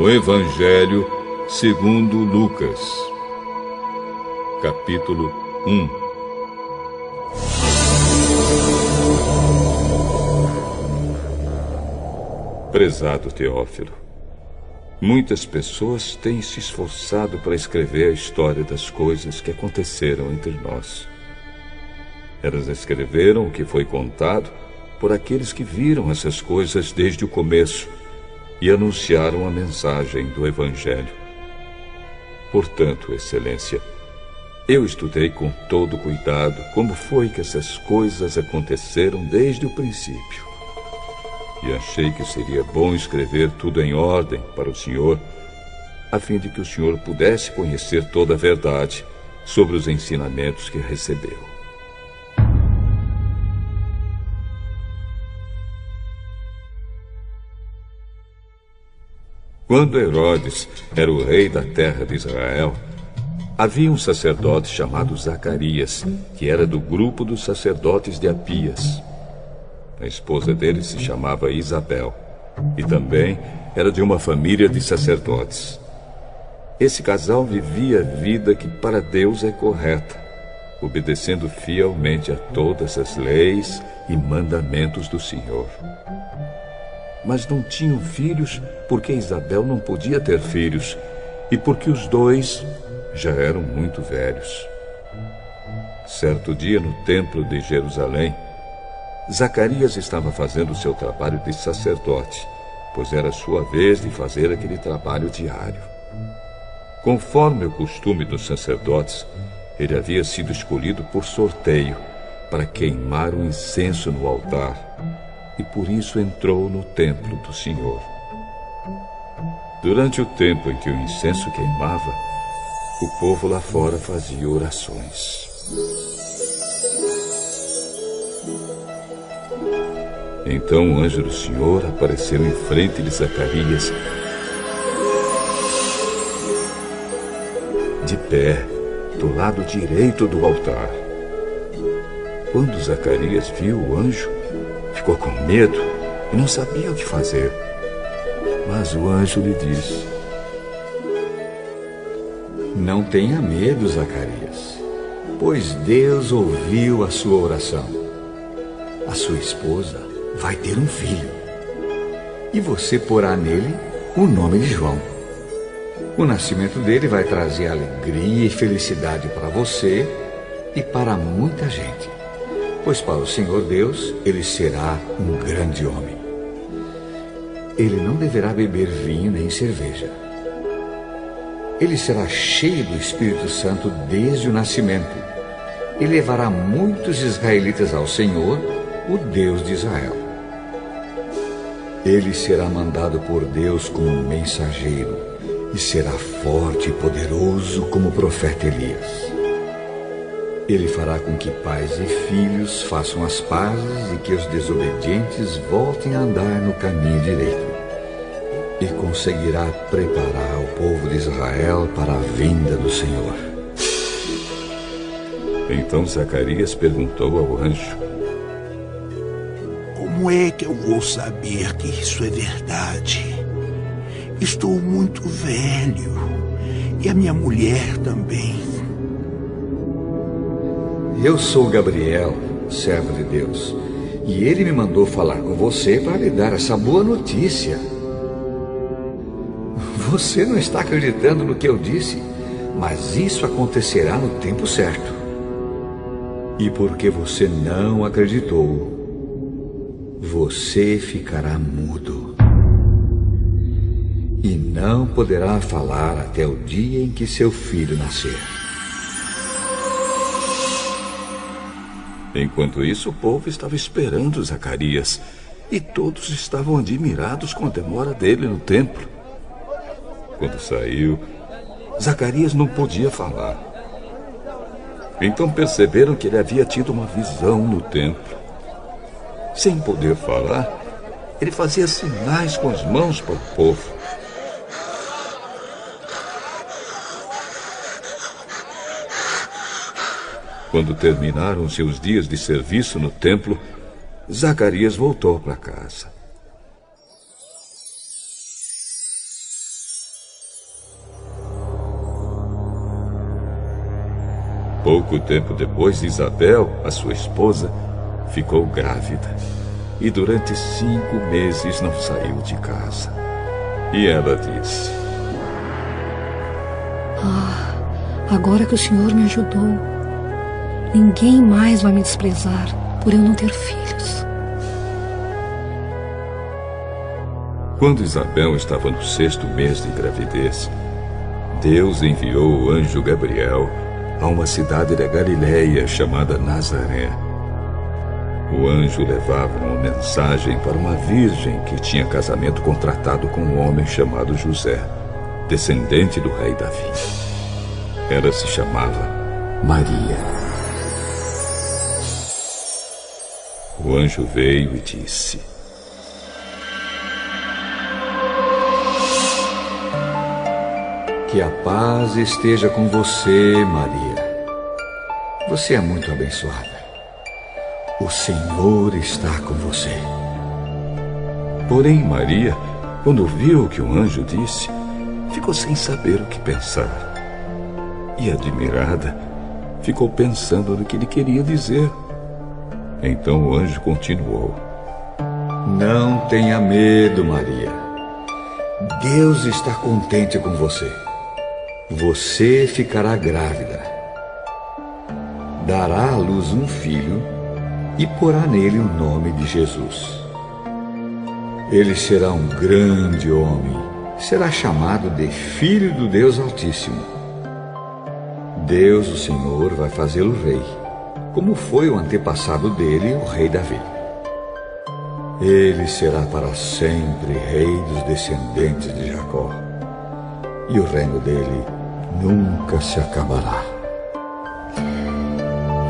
O Evangelho segundo Lucas, capítulo 1. Prezado Teófilo, muitas pessoas têm se esforçado para escrever a história das coisas que aconteceram entre nós. Elas escreveram o que foi contado por aqueles que viram essas coisas desde o começo e anunciaram a mensagem do Evangelho. Portanto, Excelência, eu estudei com todo cuidado como foi que essas coisas aconteceram desde o princípio. E achei que seria bom escrever tudo em ordem para o senhor, a fim de que o senhor pudesse conhecer toda a verdade sobre os ensinamentos que recebeu. Quando Herodes era o rei da terra de Israel, havia um sacerdote chamado Zacarias, que era do grupo dos sacerdotes de Abias. A esposa dele se chamava Isabel, e também era de uma família de sacerdotes. Esse casal vivia a vida que para Deus é correta, obedecendo fielmente a todas as leis e mandamentos do Senhor. Mas não tinham filhos porque Isabel não podia ter filhos e porque os dois já eram muito velhos. Certo dia, no templo de Jerusalém, Zacarias estava fazendo seu trabalho de sacerdote, pois era sua vez de fazer aquele trabalho diário. Conforme o costume dos sacerdotes, ele havia sido escolhido por sorteio para queimar o incenso no altar, e por isso entrou no templo do Senhor. Durante o tempo em que o incenso queimava, o povo lá fora fazia orações. Então o anjo do Senhor apareceu em frente de Zacarias, de pé, do lado direito do altar. Quando Zacarias viu o anjo, ficou com medo e não sabia o que fazer. Mas o anjo lhe disse: Não tenha medo, Zacarias, pois Deus ouviu a sua oração. A sua esposa vai ter um filho, e você porá nele o nome de João. O nascimento dele vai trazer alegria e felicidade para você e para muita gente, pois para o Senhor Deus ele será um grande homem. Ele não deverá beber vinho nem cerveja. Ele será cheio do Espírito Santo desde o nascimento e levará muitos israelitas ao Senhor, o Deus de Israel. Ele será mandado por Deus como um mensageiro e será forte e poderoso como o profeta Elias. Ele fará com que pais e filhos façam as pazes e que os desobedientes voltem a andar no caminho direito. E conseguirá preparar o povo de Israel para a vinda do Senhor. Então Zacarias perguntou ao anjo: Como é que eu vou saber que isso é verdade? Estou muito velho e a minha mulher também. Eu sou Gabriel, servo de Deus, e ele me mandou falar com você para lhe dar essa boa notícia. Você não está acreditando no que eu disse, mas isso acontecerá no tempo certo. E porque você não acreditou, você ficará mudo e não poderá falar até o dia em que seu filho nascer. Enquanto isso, o povo estava esperando Zacarias, e todos estavam admirados com a demora dele no templo. Quando saiu, Zacarias não podia falar. Então perceberam que ele havia tido uma visão no templo. Sem poder falar, ele fazia sinais com as mãos para o povo. Quando terminaram seus dias de serviço no templo, Zacarias voltou para casa. Pouco tempo depois, Isabel, a sua esposa, ficou grávida. E durante 5 meses não saiu de casa. E ela disse: agora que o Senhor me ajudou, ninguém mais vai me desprezar por eu não ter filhos. Quando Isabel estava no 6º mês de gravidez, Deus enviou o anjo Gabriel a uma cidade da Galileia chamada Nazaré. O anjo levava uma mensagem para uma virgem que tinha casamento contratado com um homem chamado José, descendente do rei Davi. Ela se chamava Maria. O anjo veio e disse: Que a paz esteja com você, Maria. Você é muito abençoada. O Senhor está com você. Porém, Maria, quando viu o que o anjo disse, ficou sem saber o que pensar. E, admirada, ficou pensando no que ele queria dizer. Então o anjo continuou: Não tenha medo, Maria. Deus está contente com você. Você ficará grávida. Dará à luz um filho e porá nele o nome de Jesus. Ele será um grande homem. Será chamado de Filho do Deus Altíssimo. Deus, o Senhor, vai fazê-lo rei, como foi o antepassado dele, o rei Davi. Ele será para sempre rei dos descendentes de Jacó, e o reino dele nunca se acabará.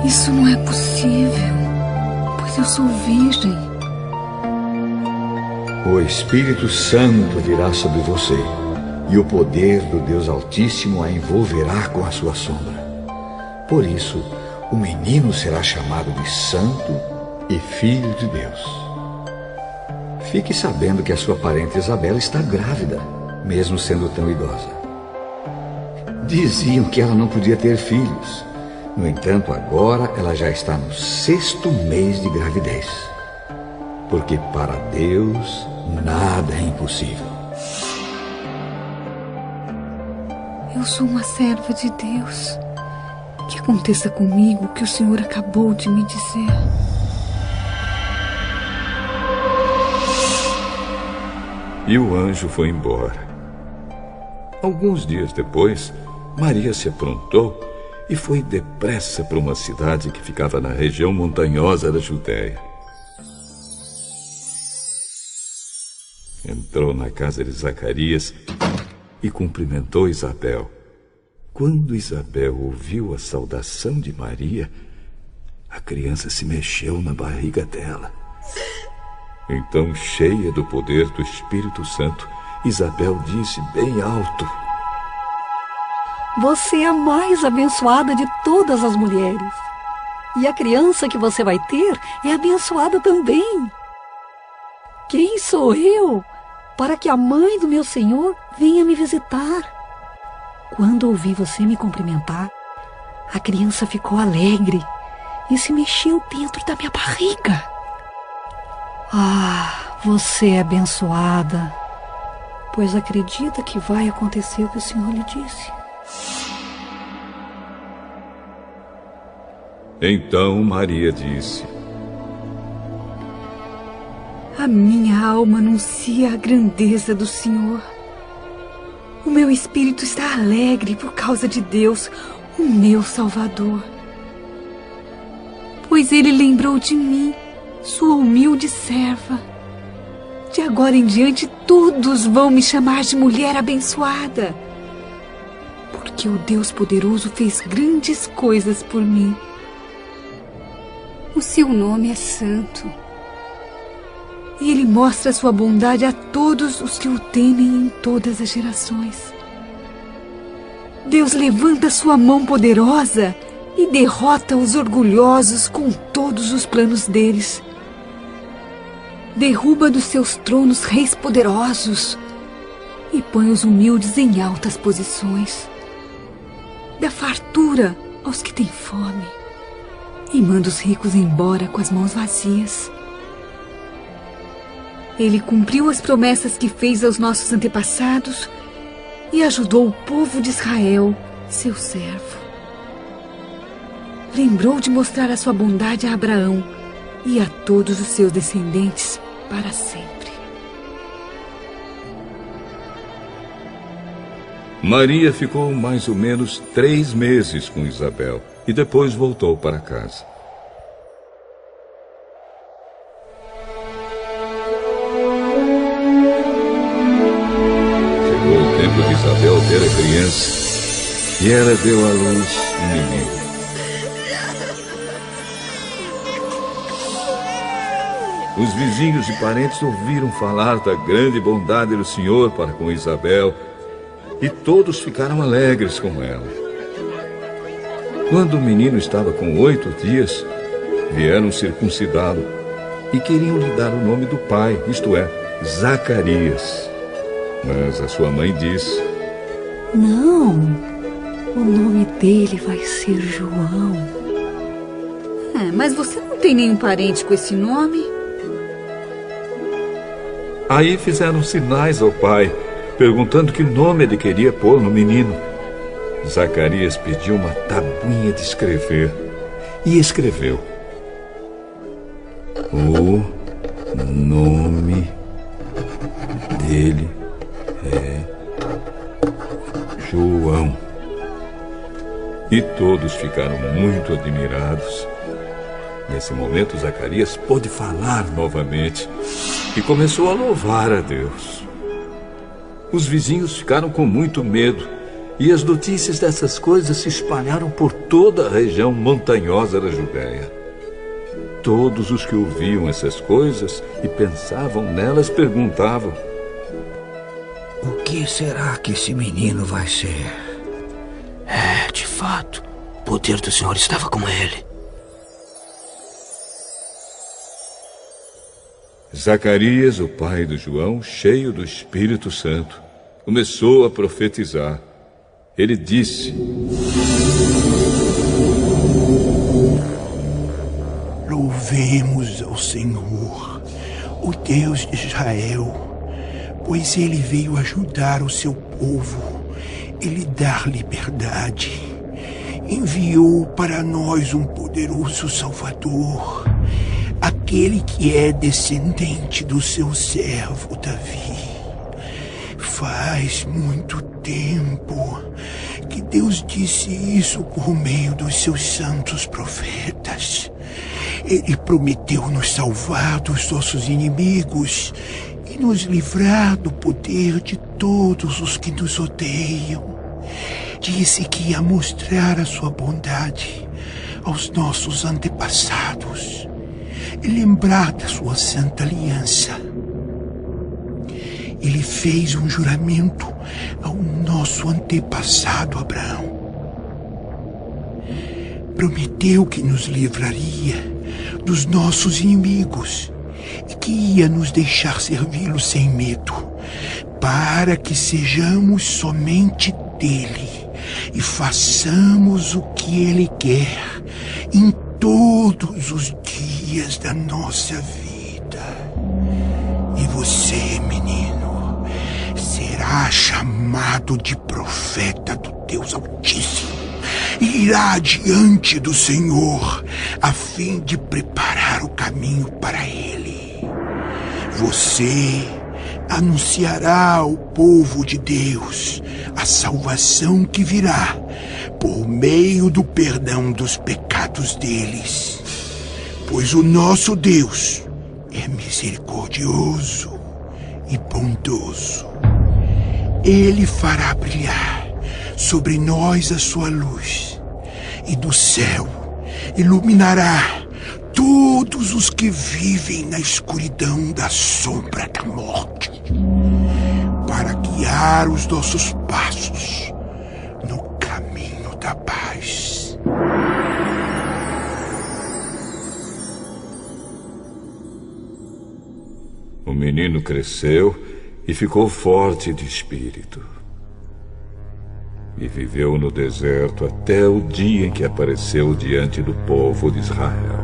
Isso não é possível, pois eu sou virgem. O Espírito Santo virá sobre você, e o poder do Deus Altíssimo a envolverá com a sua sombra. Por isso, o menino será chamado de Santo e Filho de Deus. Fique sabendo que a sua parente Isabel está grávida, mesmo sendo tão idosa. Diziam que ela não podia ter filhos. No entanto, agora ela já está no 6º mês de gravidez. Porque para Deus nada é impossível. Eu sou uma serva de Deus. Que aconteça comigo o que o Senhor acabou de me dizer. E o anjo foi embora. Alguns dias depois, Maria se aprontou e foi depressa para uma cidade que ficava na região montanhosa da Judéia. Entrou na casa de Zacarias e cumprimentou Isabel. Quando Isabel ouviu a saudação de Maria, a criança se mexeu na barriga dela. Então, cheia do poder do Espírito Santo, Isabel disse bem alto: Você é a mais abençoada de todas as mulheres. E a criança que você vai ter é abençoada também. Quem sou eu para que a mãe do meu Senhor venha me visitar? Quando ouvi você me cumprimentar, a criança ficou alegre e se mexeu dentro da minha barriga. Você é abençoada, pois acredita que vai acontecer o que o Senhor lhe disse. Então Maria disse: A minha alma anuncia a grandeza do Senhor. O meu espírito está alegre por causa de Deus, o meu Salvador. Pois Ele lembrou de mim, sua humilde serva. De agora em diante todos vão me chamar de mulher abençoada, porque o Deus poderoso fez grandes coisas por mim. O seu nome é santo, e Ele mostra sua bondade a todos os que o temem em todas as gerações. Deus levanta sua mão poderosa e derrota os orgulhosos com todos os planos deles. Derruba dos seus tronos reis poderosos e põe os humildes em altas posições. Da fartura aos que têm fome e manda os ricos embora com as mãos vazias. Ele cumpriu as promessas que fez aos nossos antepassados e ajudou o povo de Israel, seu servo. Lembrou de mostrar a sua bondade a Abraão e a todos os seus descendentes para sempre. Maria ficou mais ou menos 3 meses com Isabel e depois voltou para casa. Chegou o tempo de Isabel ter a criança e ela deu à luz um menino. Os vizinhos e parentes ouviram falar da grande bondade do Senhor para com Isabel e todos ficaram alegres com ela. Quando o menino estava com 8 dias, vieram circuncidá-lo e queriam lhe dar o nome do pai, isto é, Zacarias. Mas a sua mãe disse: Não, o nome dele vai ser João. Mas você não tem nenhum parente com esse nome? Aí fizeram sinais ao pai, perguntando que nome ele queria pôr no menino. Zacarias pediu uma tabuinha de escrever e escreveu: o nome dele é João. E todos ficaram muito admirados. Nesse momento, Zacarias pôde falar novamente e começou a louvar a Deus. Os vizinhos ficaram com muito medo e as notícias dessas coisas se espalharam por toda a região montanhosa da Judéia. Todos os que ouviam essas coisas e pensavam nelas perguntavam: o que será que esse menino vai ser? De fato, o poder do Senhor estava com ele. Zacarias, o pai do João, cheio do Espírito Santo, começou a profetizar. Ele disse: Louvemos ao Senhor, o Deus de Israel, pois ele veio ajudar o seu povo e lhe dar liberdade. Enviou para nós um poderoso Salvador, aquele que é descendente do seu servo Davi. Faz muito tempo que Deus disse isso por meio dos seus santos profetas. Ele prometeu nos salvar dos nossos inimigos e nos livrar do poder de todos os que nos odeiam. Disse que ia mostrar a sua bondade aos nossos antepassados e lembrar da sua santa aliança. Ele fez um juramento ao nosso antepassado Abraão. Prometeu que nos livraria dos nossos inimigos e que ia nos deixar servi-lo sem medo, para que sejamos somente dele e façamos o que ele quer em todos os dias da nossa vida. E você, menino, será chamado de profeta do Deus Altíssimo e irá diante do Senhor a fim de preparar o caminho para ele. Você anunciará ao povo de Deus a salvação que virá por meio do perdão dos pecados deles, pois o nosso Deus é misericordioso e bondoso. Ele fará brilhar sobre nós a sua luz, e do céu iluminará todos os que vivem na escuridão da sombra da morte, para guiar os nossos passos no caminho da paz. O menino cresceu e ficou forte de espírito. e viveu no deserto até o dia em que apareceu diante do povo de Israel.